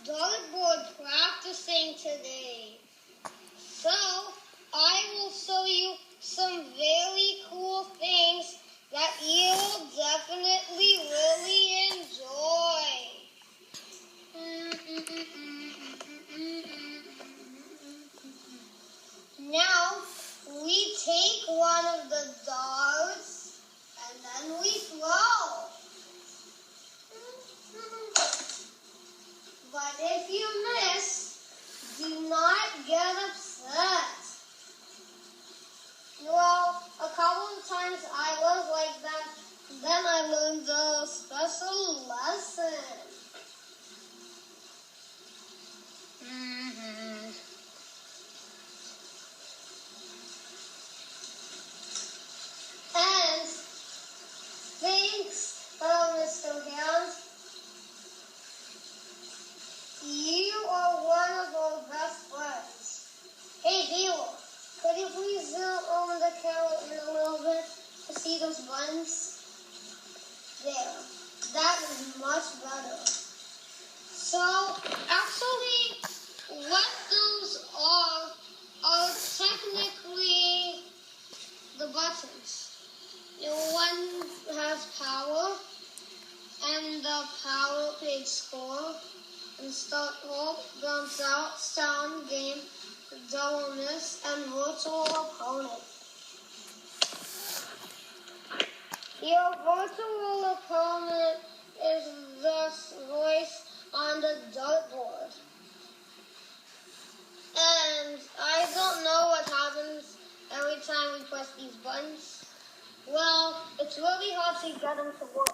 dartboard practicing today. So, I will show you some very cool things that you'll definitely really enjoy. Now, we take one of the darts and then we throw. But if you miss, do not get upset. Well, a couple of times I was like that, then I learned a special lesson. And thanks, Mr. Hands. You are one of our best friends. Hey, Vila, could you please zoom over the camera in a little bit to see those buttons? There. That is much better. So, actually, what those are technically the buttons. One has power, and the power page score, and start hope, bounce out, sound, game, double miss, and virtual opponent. Your virtual opponent is this voice on the dartboard. And I don't know what happens every time we press these buttons. Well, it's really hard to get them to work.